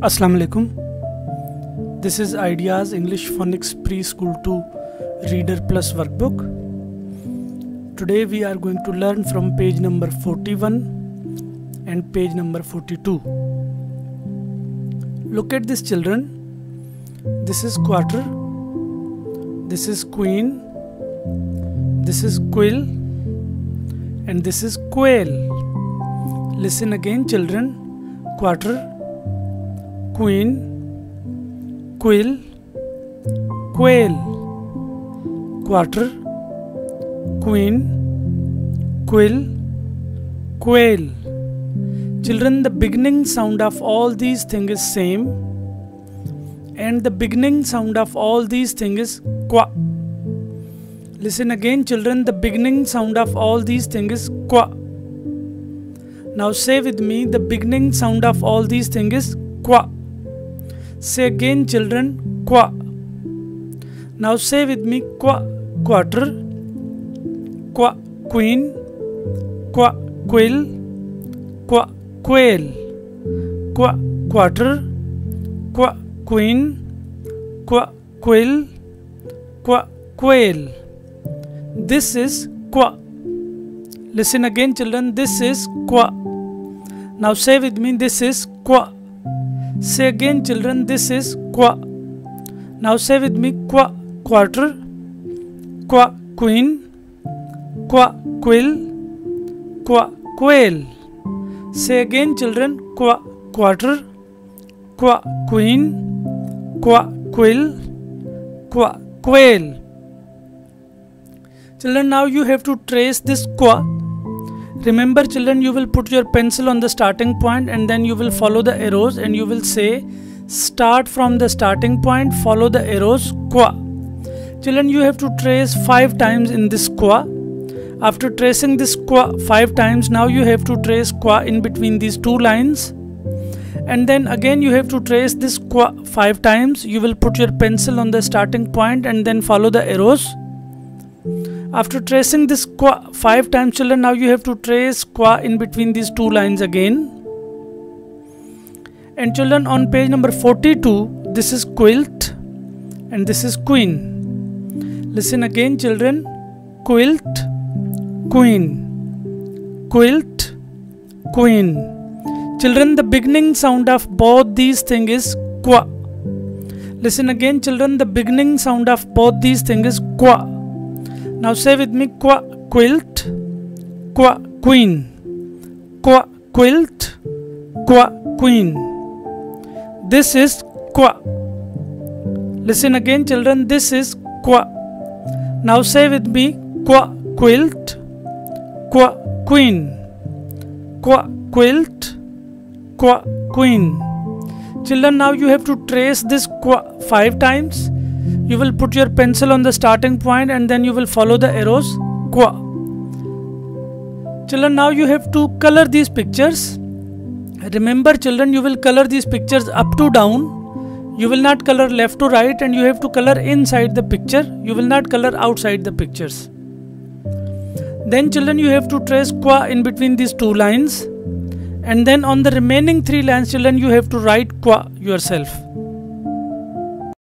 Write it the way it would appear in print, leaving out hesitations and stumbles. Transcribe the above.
Assalamu alaikum. This is Ideas English Phonics Preschool 2 Reader Plus workbook. Today we are going to learn from page number 41 and page number 42. Look at this, children. This is quarter, this is queen, this is quill, and this is quail. Listen again, children. Quarter, queen, quill, quail. Quarter, queen, quill, quail. Children, the beginning sound of all these things is same, and the beginning sound of all these things is qua. Listen again, children. The beginning sound of all these things is qua. Now say with me, the beginning sound of all these things is qua. Say again, children, qua. Now say with me, qua, quarter, qua, queen, qua, quill, qua, quail, qua, quarter, qua, queen, qua, quill, qua, quail. This is qua. Listen again, children. This is qua. Now say with me, this is qua. Say again, children, this is qua. Now say with me, qua, quarter, qua, queen, qua, quill, qua, quail. Say again, children, qua, quarter, qua, queen, qua, quill, qua, quail. Children, now you have to trace this qua. Remember, children, you will put your pencil on the starting point and then you will follow the arrows and you will say, start from the starting point, follow the arrows, qua. Children, you have to trace 5 times in this qua. After tracing this qua 5 times, now you have to trace qua in between these 2 lines. And then again you have to trace this qua 5 times. You will put your pencil on the starting point and then follow the arrows. After tracing this qua 5 times, children, now you have to trace qua in between these 2 lines again. And children, on page number 42, this is quilt and this is queen. Listen again, children. Quilt, queen. Quilt, queen. Children, the beginning sound of both these things is qua. Listen again, children. The beginning sound of both these things is qua. Now say with me, qua, quilt, qua, queen, qua, quilt, qua, queen. This is qua. Listen again, children. This is qua. Now say with me, qua, quilt, qua, queen, qua, quilt, qua, queen. Children, now you have to trace this qua 5 times. You will put your pencil on the starting point and then you will follow the arrows, qua. Children, now you have to color these pictures. Remember, children, you will color these pictures up to down. You will not color left to right, and you have to color inside the picture. You will not color outside the pictures. Then, children, you have to trace qua in between these 2 lines. And then on the remaining 3 lines, children, you have to write qua yourself.